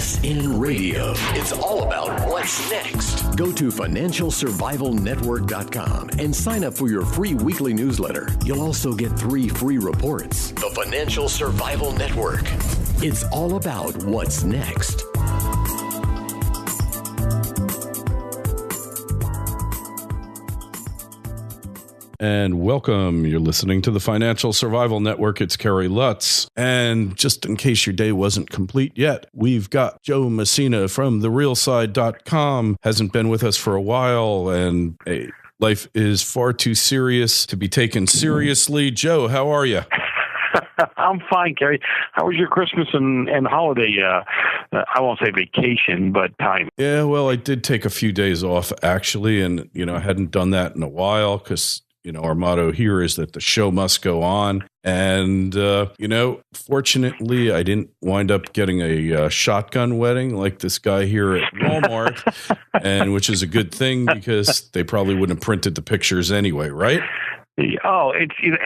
SN Radio. It's all about what's next. Go to financialsurvivalnetwork.com and sign up for your free weekly newsletter. You'll also get 3 free reports. The Financial Survival Network. It's all about what's next. And welcome. You're listening to the Financial Survival Network. It's Kerry, Lutz. And just in case your day wasn't complete yet, we've got Joe Messina from therealside.com. Hasn't been with us for a while, and life is far too serious to be taken seriously. Joe, how are you? I'm fine, Kerry. How was your Christmas and holiday? I won't say vacation, but time. Yeah, well, I did take a few days off, actually, and, I hadn't done that in a while because our motto here is that the show must go on. And, fortunately, I didn't wind up getting a shotgun wedding like this guy here at Walmart, and which is a good thing because they probably wouldn't have printed the pictures anyway, right? Oh,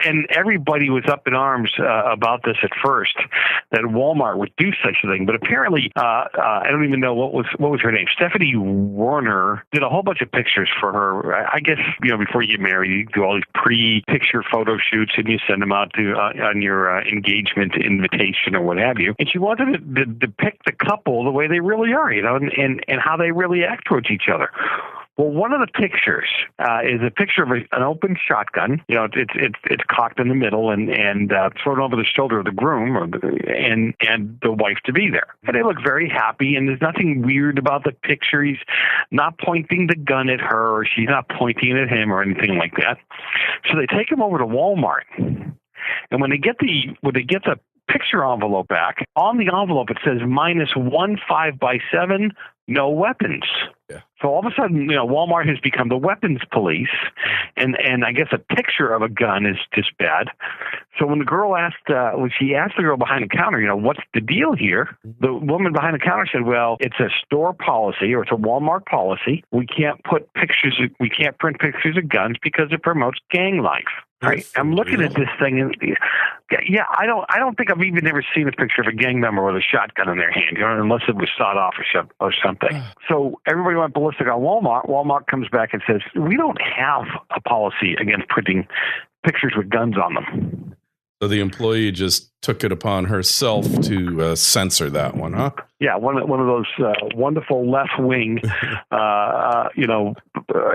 and everybody was up in arms about this at first, that Walmart would do such a thing. But apparently, I don't even know what was her name. Stephanie Warner did a whole bunch of pictures for her. I guess before you get married, you do all these pre-picture photo shoots and you send them out to on your engagement invitation or what have you. And she wanted to depict the couple the way they really are, and how they really act towards each other. Well, one of the pictures is a picture of an open shotgun. It's cocked in the middle and thrown over the shoulder of the groom and the wife to be there. And they look very happy, and there's nothing weird about the picture. He's not pointing the gun at her, or she's not pointing at him, or anything like that. So they take him over to Walmart, and when they get the picture envelope back, on the envelope it says -1 5x7, no weapons. Yeah. So all of a sudden, Walmart has become the weapons police, and I guess a picture of a gun is just bad. So when the girl asked the girl behind the counter, what's the deal here? The woman behind the counter said, well, it's a store policy, or it's a Walmart policy. We can't print pictures of guns because it promotes gang life. Right. I'm looking at this thing, and I don't think I've even ever seen a picture of a gang member with a shotgun in their hand, unless it was sawed off or something. So everybody went ballistic on Walmart. Walmart comes back and says, we don't have a policy against printing pictures with guns on them. So the employee just took it upon herself to censor that one, huh? Yeah, one of those wonderful left-wing,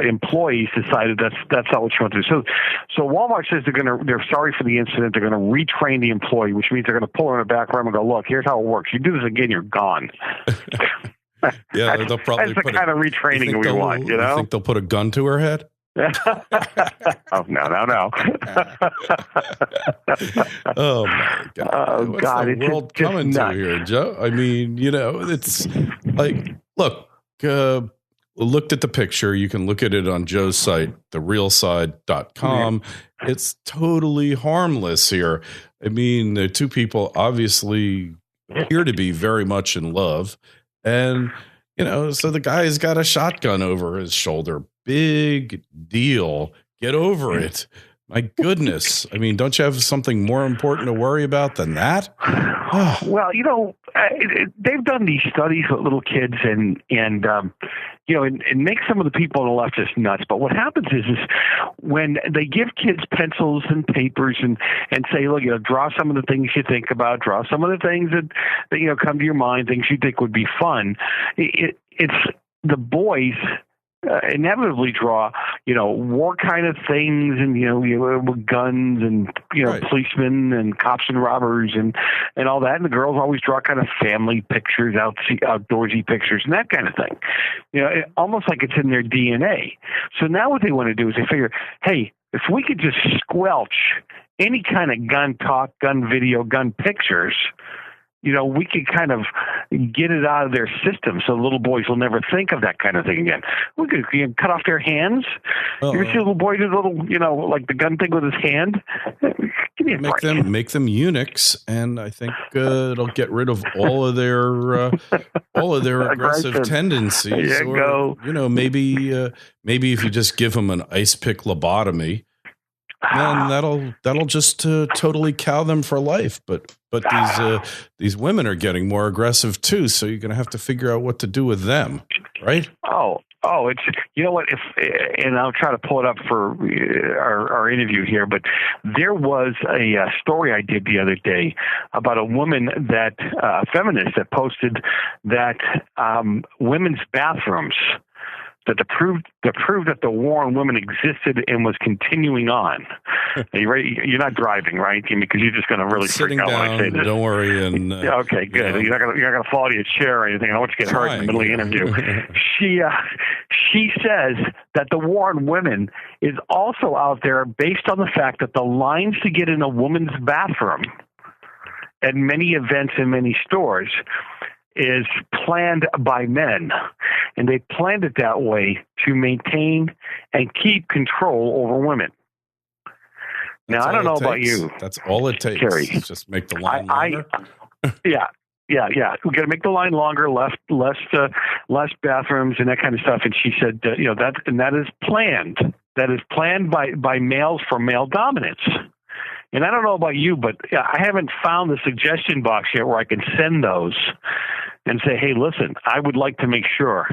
employees decided that's not what you want to do. So Walmart says they're sorry for the incident. They're going to retrain the employee, which means they're going to pull her in the back room and go, look, here's how it works. You do this again, you're gone. Yeah, they'll probably that's the kind of retraining we want. You think they'll put a gun to her head? Oh, no. Oh, my God. Oh, What's God. the world coming to here, Joe? I mean, it's like, look, looked at the picture. You can look at it on Joe's site, therealside.com. It's totally harmless here. I mean, the two people obviously appear to be very much in love. And, so the guy's got a shotgun over his shoulder. Big deal. Get over it. My goodness. I mean, don't you have something more important to worry about than that? Well, they've done these studies with little kids and make some of the people on the left just nuts. But what happens is when they give kids pencils and papers and say, look, draw some of the things you think about, draw some of the things that come to your mind, things you think would be fun. It's the boys inevitably draw, war kind of things, and with guns and right. Policemen and cops and robbers and all that. And the girls always draw kind of family pictures, outdoorsy pictures, and that kind of thing. Almost like it's in their DNA. So now what they want to do is they figure, hey, if we could just squelch any kind of gun talk, gun video, gun pictures, we could kind of get it out of their system so little boys will never think of that kind of thing again. We could cut off their hands. You ever see a little boy do a little, like the gun thing with his hand? Give me a break. Make them eunuchs, and I think it'll get rid of all of their aggressive tendencies. There you go. Maybe if you just give them an ice pick lobotomy. then that'll just totally cow them for life. But these women are getting more aggressive too, so you're going to have to figure out what to do with them, right? Oh, it's, you know what, and I'll try to pull it up for our interview here, but there was a story I did the other day about a woman that, a feminist that posted that women's bathrooms, that to prove that the war on women existed and was continuing on. Are you ready? You're not driving, right? Because you're just going to really freak out when I say this. Don't worry. And okay, good. You're not going to fall out of your chair or anything. I don't want you to get hurt in the middle of the interview. She says that the war on women is also out there based on the fact that the lines to get in a woman's bathroom at many events in many stores is planned by men, and they planned it that way to maintain and keep control over women. Now, I don't know about you. That's all it takes. Kerry. Just make the line longer. Yeah. We got to make the line longer, less bathrooms and that kind of stuff. And she said, that is planned. That is planned by males for male dominance. And I don't know about you, but I haven't found the suggestion box yet where I can send those and say, hey, listen, I would like to make sure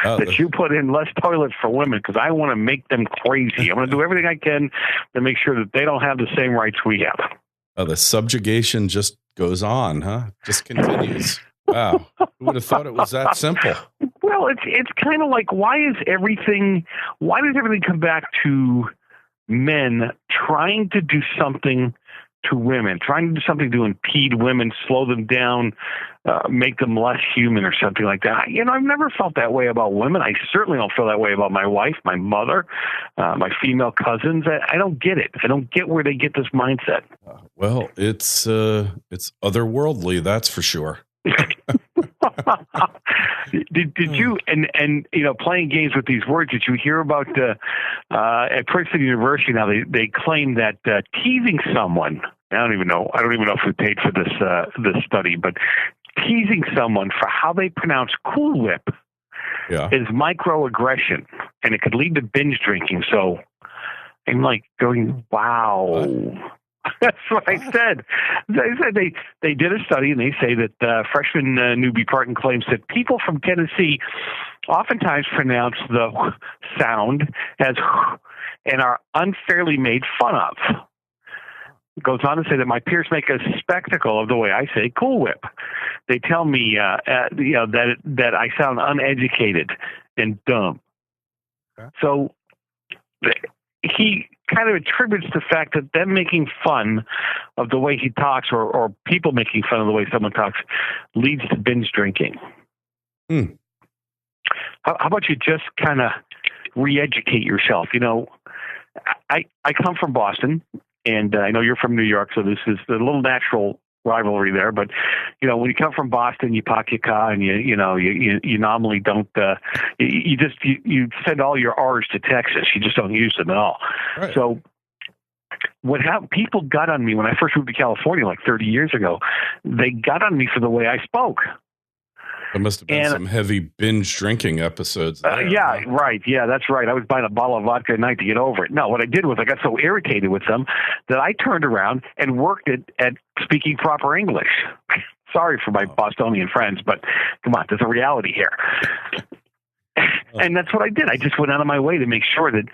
that you put in less toilets for women because I want to make them crazy. I'm going to do everything I can to make sure that they don't have the same rights we have. Oh, the subjugation just goes on, huh? Just continues. Wow. Who would have thought it was that simple? Well, it's kind of like, why does everything come back to men trying to do something to women, trying to do something to impede women, slow them down, make them less human or something like that? I've never felt that way about women. I certainly don't feel that way about my wife, my mother, my female cousins. I don't get it. I don't get where they get this mindset. Well, it's otherworldly, that's for sure. Did you and playing games with these words? Did you hear about at Princeton University now? They claim that teasing someone. I don't even know if we paid for this study, but teasing someone for how they pronounce Cool Whip is microaggression, and it could lead to binge drinking. So I'm like going, wow. That's what I said. They said they did a study, and they say that freshman newbie Parton claims that people from Tennessee oftentimes pronounce the sound as and are unfairly made fun of. It goes on to say that my peers make a spectacle of the way I say Cool Whip. They tell me that I sound uneducated and dumb. Okay. So he kind of attributes the fact that them making fun of the way he talks or people making fun of the way someone talks leads to binge drinking. How about you just kind of re-educate yourself? I come from Boston, and I know you're from New York, so this is a little natural rivalry there. But when you come from Boston, you park your car, and you normally don't. You send all your R's to Texas. You just don't use them at all. Right. So people got on me when I first moved to California, like 30 years ago. They got on me for the way I spoke. There must have been some heavy binge drinking episodes. Right. Yeah, that's right. I was buying a bottle of vodka a night to get over it. No, what I did was I got so irritated with them that I turned around and worked at speaking proper English. Sorry for my Bostonian friends, but come on, there's a reality here. And that's what I did. I just went out of my way to make sure that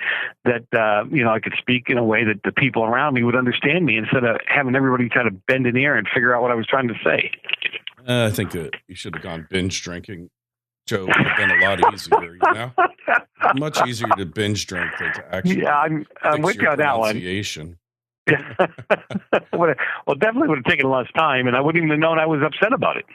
I could speak in a way that the people around me would understand me instead of having everybody try to bend an ear and figure out what I was trying to say. I think that you should have gone binge drinking, Joe. Would have been a lot easier, much easier to binge drink than to actually. Yeah, I'm with you on that one. Well, definitely would have taken less time, and I wouldn't even have known I was upset about it.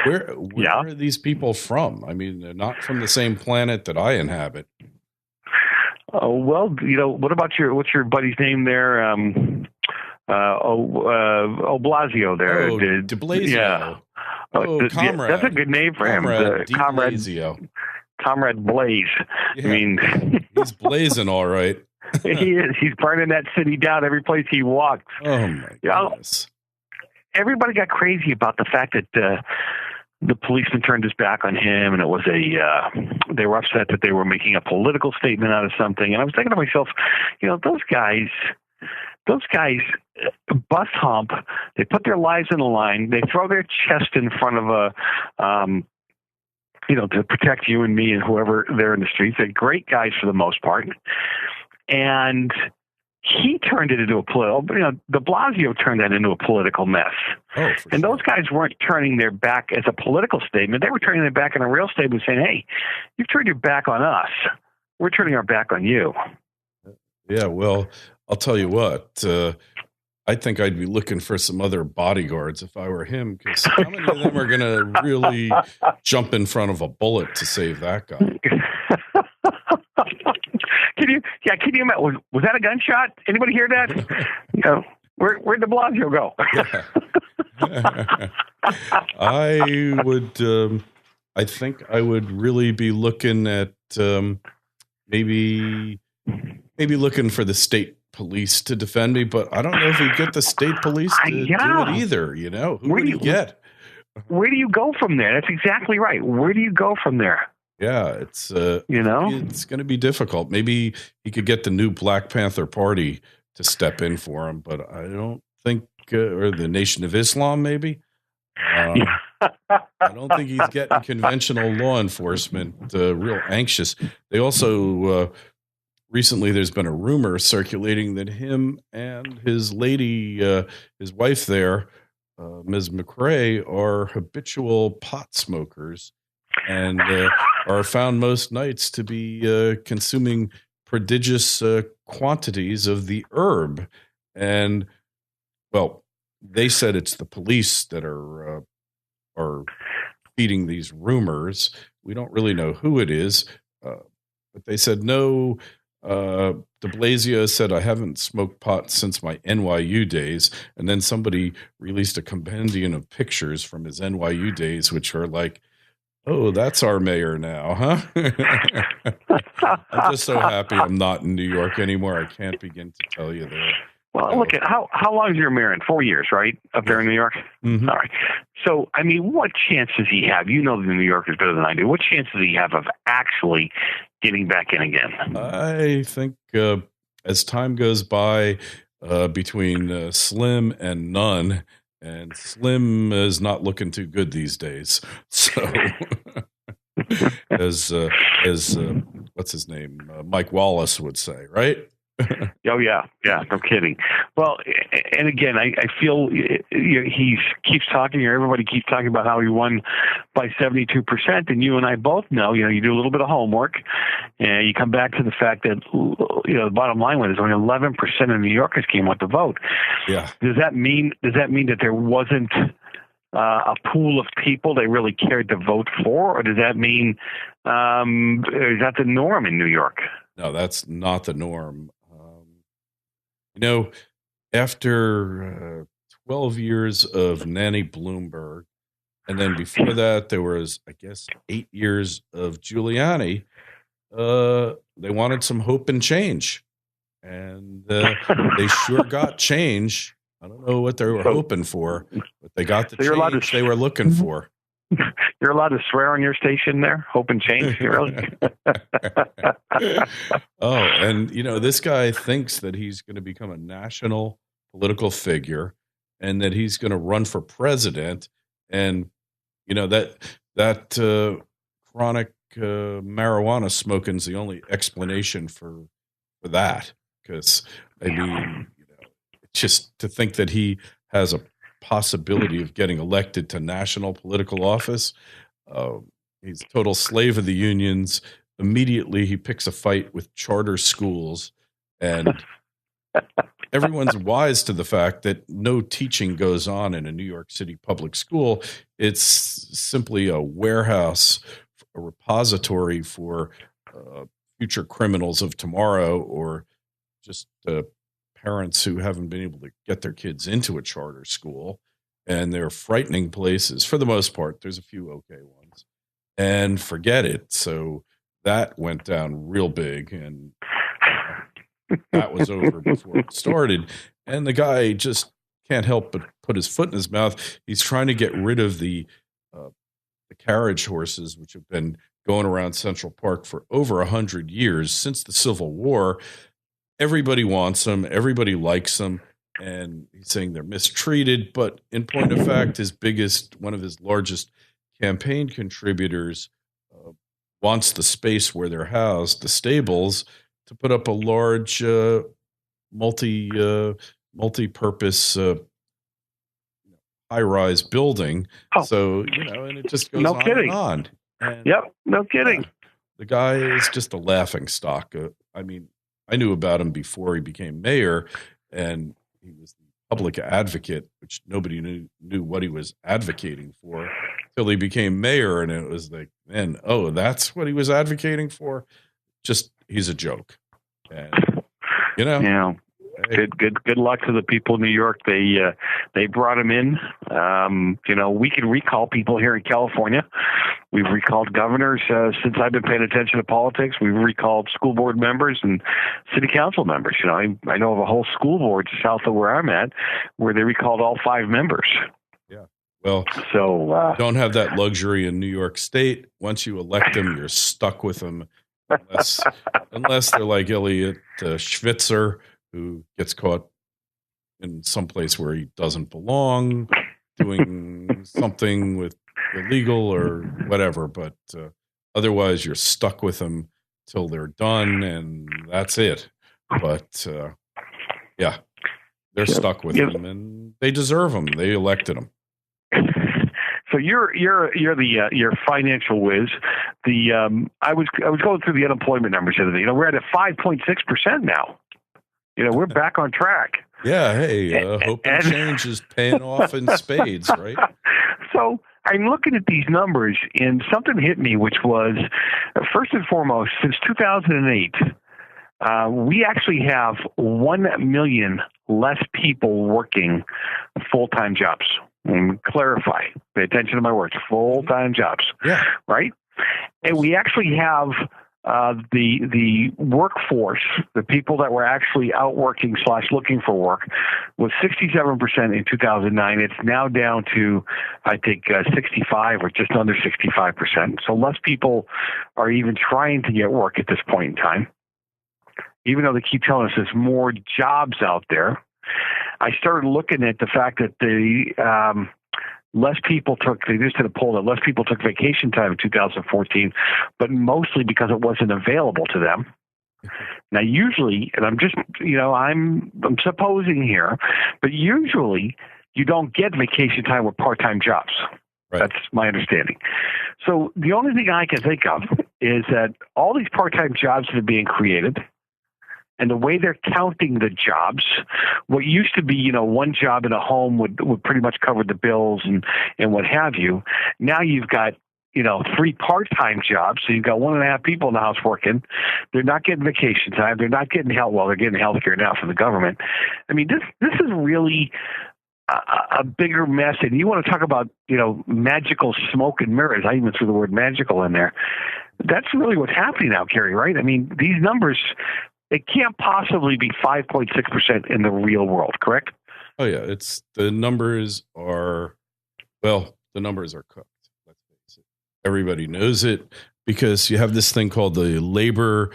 Where are these people from? I mean, they're not from the same planet that I inhabit. Oh, well, what about what's your buddy's name there? deBlasio there. deBlasio. Yeah. Comrade. That's a good name for him. Comrade Blaze. Yeah. I mean, he's blazing all right. He is. He's burning that city down every place he walks. Oh, my goodness. Everybody got crazy about the fact that the policeman turned his back on him, and it was they were upset that they were making a political statement out of something. And I was thinking to myself, those guys bust hump. They put their lives on the line. They throw their chest in front of to protect you and me and whoever they're in the streets. They're great guys for the most part. And he turned it into a political, deBlasio turned that into a political mess. Oh, and those guys weren't turning their back as a political statement. They were turning their back on a real statement saying, hey, you've turned your back on us. We're turning our back on you. Yeah, well, I'll tell you what. I think I'd be looking for some other bodyguards if I were him, because how many of them are going to really jump in front of a bullet to save that guy? Can you imagine? Was that a gunshot? Anybody hear that? Where'd deBlasio go? I think I would really be looking at maybe looking for the state police to defend me, but I don't know if we get the state police to do it either. Who do you get? Where do you go from there? That's exactly right. Where do you go from there? Yeah, it's it's going to be difficult. Maybe he could get the new Black Panther Party to step in for him, but I don't think, or the Nation of Islam, maybe. I don't think he's getting conventional law enforcement real anxious. They also recently there's been a rumor circulating that him and his lady, his wife there, Ms. McRae, are habitual pot smokers and are found most nights to be consuming prodigious quantities of the herb. And, well, they said it's the police that are feeding these rumors. We don't really know who it is, but they said no. deBlasio said, I haven't smoked pot since my NYU days. And then somebody released a compendium of pictures from his NYU days, which are like, oh, that's our mayor now, huh? I'm just so happy I'm not in New York anymore. I can't begin to tell you there. Well, look at how long is your mayor in? 4 years, right? Up there in New York? Mm-hmm. All right. So, I mean, what chance does he have? You know the New Yorkers better than I do. What chance does he have of actually getting back in again? I think as time goes by, between slim and none, and Slim is not looking too good these days. So, as what's his name, Mike Wallace would say, right? Oh yeah, no kidding. Well, and again, I feel he keeps talking, or everybody keeps talking about how he won by 72%, and you and I both know, you do a little bit of homework, and you come back to the fact that the bottom line was only 11% of New Yorkers came out to vote. Yeah. Does that mean that there wasn't a pool of people they really cared to vote for, or does that mean is that the norm in New York? No, that's not the norm. After 12 years of Nanny Bloomberg, and then before that, there was, I guess, 8 years of Giuliani, they wanted some hope and change. And they sure got change. I don't know what they were hoping for, but they got the change they were looking for. You're allowed to swear on your station there? Hope and change, really? Oh, and, this guy thinks that he's going to become a national political figure and that he's going to run for president. And, that chronic marijuana smoking is the only explanation for that. Because, just to think that he has a possibility of getting elected to national political office. He's a total slave of the unions. Immediately, he picks a fight with charter schools, and everyone's wise to the fact that no teaching goes on in a New York City public school. It's simply a warehouse, a repository for future criminals of tomorrow, or just parents who haven't been able to get their kids into a charter school, and they're frightening places for the most part. There's a few okay ones, and forget it. So that went down real big, and that was over before it started. And the guy just can't help but put his foot in his mouth. He's trying to get rid of the the carriage horses, which have been going around Central Park for over 100 years since the Civil War. Everybody wants them. Everybody likes them. And he's saying they're mistreated. But in point of fact, one of his largest campaign contributors wants the space where they're housed, the stables, to put up a large multi-purpose high-rise building. Oh. So, and it just goes on kidding. and on. And, yep, no kidding. The guy is just a laughing stock. I knew about him before he became mayor, and he was the public advocate, which nobody knew what he was advocating for till he became mayor. And it was like, man, that's what he was advocating for. Just, he's a joke. And, yeah. Good luck to the people in New York. They brought him in. We can recall people here in California. We've recalled governors since I've been paying attention to politics. We've recalled school board members and city council members. I know of a whole school board south of where I'm at where they recalled all 5 members. Yeah. Well, so don't have that luxury in New York State. Once you elect them, you're stuck with them, unless they're like Elliot Schwitzer, who gets caught in some place where he doesn't belong, doing something with illegal or whatever. But otherwise, you're stuck with them till they're done, and that's it. But they're stuck with them, and they deserve them. They elected them. So you're the your financial whiz. I was going through the unemployment numbers the other day. We're at a 5.6% now. We're back on track. Yeah. Hey, hope and change is paying off in spades, right? So I'm looking at these numbers, and something hit me, which was, first and foremost, since 2008, we actually have 1 million less people working full-time jobs. And clarify, pay attention to my words, full-time jobs. Yeah. Right? And we actually have the workforce, the people that were actually out working / looking for work, was 67% in 2009. It's now down to, I think, 65 or just under 65%. So less people are even trying to get work at this point in time, even though they keep telling us there's more jobs out there. I started looking at the fact that less people they just did a poll that less people took vacation time in 2014, but mostly because it wasn't available to them. Now, usually, and I'm just, I'm supposing here, but usually you don't get vacation time with part-time jobs. Right. That's my understanding. So the only thing I can think of is that all these part-time jobs that are being created, and the way they're counting the jobs, what used to be, one job in a home would pretty much cover the bills and what have you. Now you've got, 3 part-time jobs. So you've got 1.5 people in the house working. They're not getting vacation time. They're not getting health. Well, they're getting health care now from the government. I mean, this is really a bigger mess. And you want to talk about, magical smoke and mirrors. I even threw the word magical in there. That's really what's happening now, Kerry, right? I mean, these numbers, it can't possibly be 5.6% in the real world, correct? Oh yeah, the numbers are cooked. Let's face it. Everybody knows it because you have this thing called the labor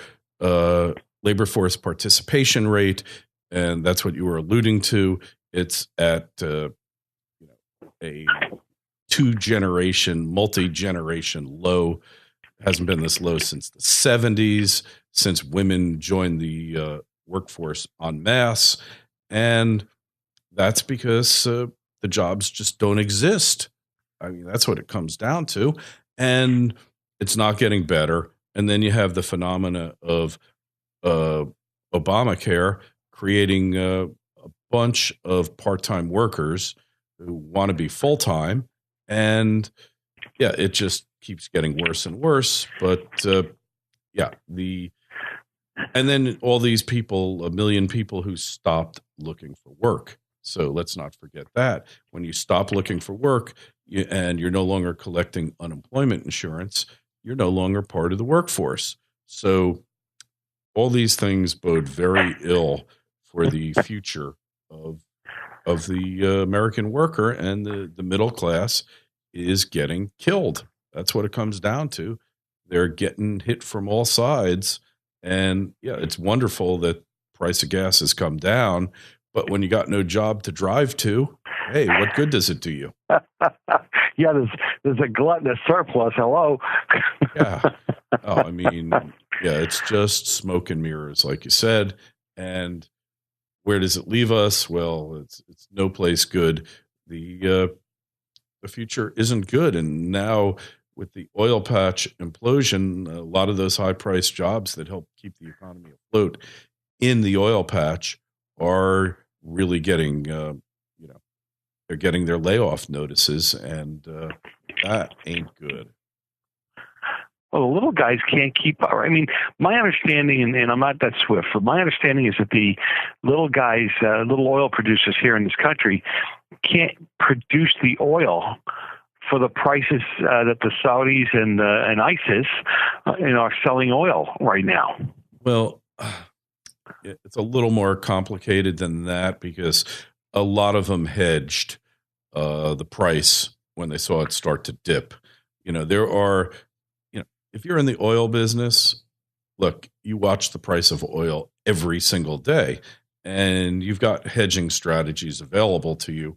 force participation rate, and that's what you were alluding to. It's at a 2-generation, multi-generation low. Hasn't been this low since the 70s, since women joined the workforce en masse. And that's because the jobs just don't exist. I mean, that's what it comes down to. And it's not getting better. And then you have the phenomena of Obamacare creating a bunch of part-time workers who want to be full-time. And yeah, it just keeps getting worse and worse. But and then all these people, 1 million people who stopped looking for work. So let's not forget that when you stop looking for work and you're no longer collecting unemployment insurance, you're no longer part of the workforce. So all these things bode very ill for the future of the American worker, and the middle class is getting killed. that's what it comes down to. They're getting hit from all sides. And yeah, it's wonderful that price of gas has come down, but when you got no job to drive to, hey, what good does it do you? Yeah, there's a glut and a surplus. Hello. Yeah. Oh, I mean, yeah, it's just smoke and mirrors, like you said. And where does it leave us? Well, it's no place good. The future isn't good. And now with the oil patch implosion, a lot of those high-priced jobs that help keep the economy afloat in the oil patch are really getting, they're getting their layoff notices, and that ain't good. Well, the little guys can't keep up. I mean, my understanding, and I'm not that swift, but my understanding is that the little guys, little oil producers here in this country, can't produce the oil for the prices that the Saudis and ISIS are selling oil right now. Well, it's a little more complicated than that because a lot of them hedged the price when they saw it start to dip. There are, if you're in the oil business, look, you watch the price of oil every single day, and you've got hedging strategies available to you.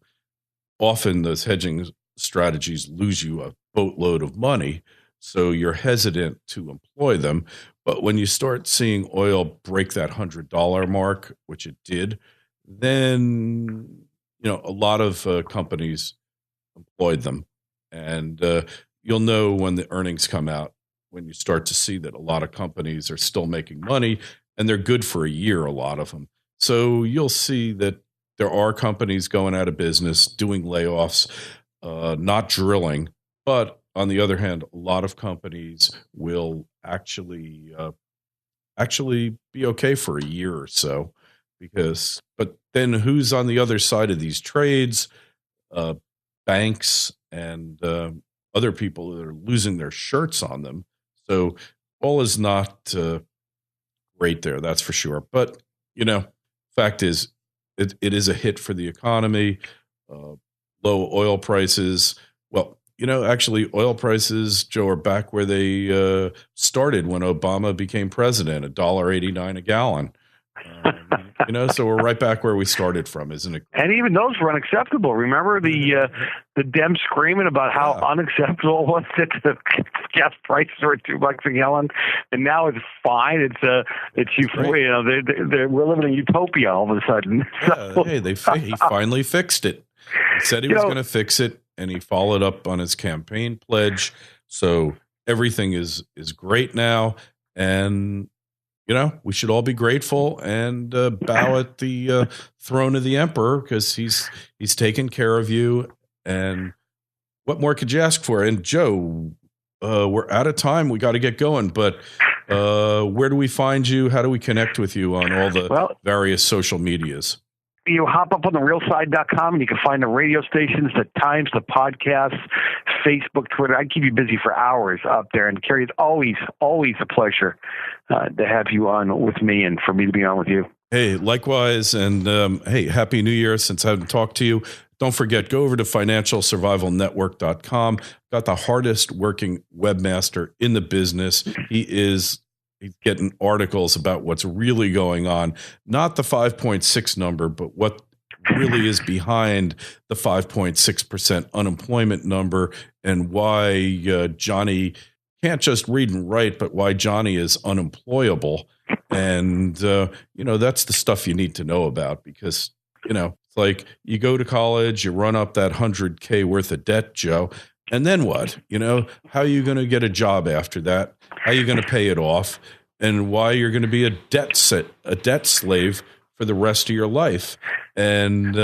Often those hedging strategies lose you a boatload of money, so you're hesitant to employ them. But when you start seeing oil break that $100 mark, which it did, then a lot of companies employed them, and you'll know when the earnings come out, when you start to see that a lot of companies are still making money, and they're good for a year, a lot of them. So you'll see that there are companies going out of business, doing layoffs, not drilling. But on the other hand, a lot of companies will actually be okay for a year or so, but then who's on the other side of these trades? Banks and other people that are losing their shirts on them. So all is not great there, that's for sure. But, fact is, it is a hit for the economy. Low oil prices. Well, actually, oil prices, Joe, are back where they started when Obama became president, $1.89 a gallon. So we're right back where we started from, isn't it? And even those were unacceptable. Remember the Dems screaming about how unacceptable it was that the gas prices were $2 a gallon, and now it's fine. It's euphoria. Right. We're living in utopia all of a sudden. So, hey, he finally fixed it. He said he was going to fix it, and he followed up on his campaign pledge. So everything is great now, and we should all be grateful and bow at the throne of the emperor because he's taken care of you. And what more could you ask for? And Joe, we're out of time. We got to get going. But where do we find you? How do we connect with you on all the various social medias? You hop up on therealside.com and you can find the radio stations, the times, the podcasts, Facebook, Twitter. I keep you busy for hours up there. And Kerry, it's always a pleasure to have you on with me and for me to be on with you. Hey, likewise. And hey, Happy New Year since I haven't talked to you. Don't forget, go over to financialsurvivalnetwork.com. Got the hardest working webmaster in the business. He's getting articles about what's really going on, not the 5.6 number, but what really is behind the 5.6% unemployment number and why Johnny can't just read and write, but why Johnny is unemployable. And, that's the stuff you need to know about because, it's like you go to college, you run up that $100K worth of debt, Joe. And then what? How are you going to get a job after that? How are you going to pay it off? And why you're going to be a debt slave for the rest of your life? And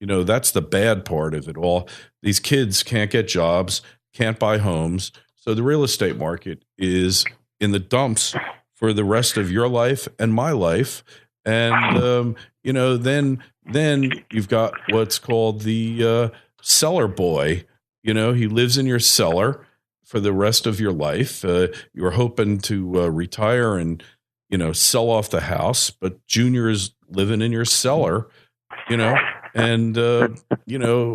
that's the bad part of it all. These kids can't get jobs, can't buy homes, so the real estate market is in the dumps for the rest of your life and my life. And then you've got what's called the cellar boy. He lives in your cellar for the rest of your life. You're hoping to retire and, sell off the house, but Junior is living in your cellar, and,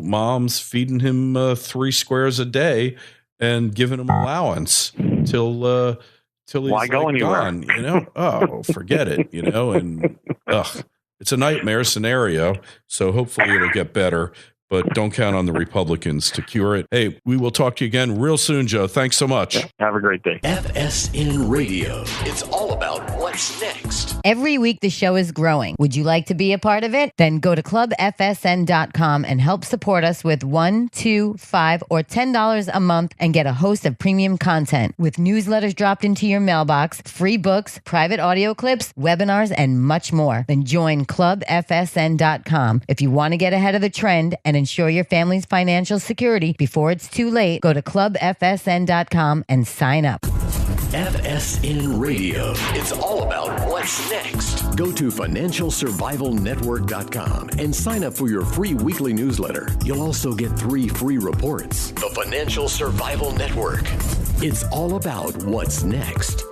mom's feeding him 3 squares a day. and giving him allowance till he's Why go anywhere? gone, Oh, forget it, and it's a nightmare scenario. So hopefully it'll get better, but don't count on the Republicans to cure it. Hey, we will talk to you again real soon, Joe. Thanks so much. Have a great day. FSN Radio. It's all about what's next. Every week the show is growing. Would you like to be a part of it? Then go to clubfsn.com and help support us with $1, $2, $5, or $10 a month and get a host of premium content with newsletters dropped into your mailbox, free books, private audio clips, webinars, and much more. Then join clubfsn.com. If you want to get ahead of the trend and ensure your family's financial security before it's too late, go to clubfsn.com and sign up. FSN Radio. It's all about what's next. Go to financialsurvivalnetwork.com and sign up for your free weekly newsletter. You'll also get 3 free reports. The Financial Survival Network. It's all about what's next.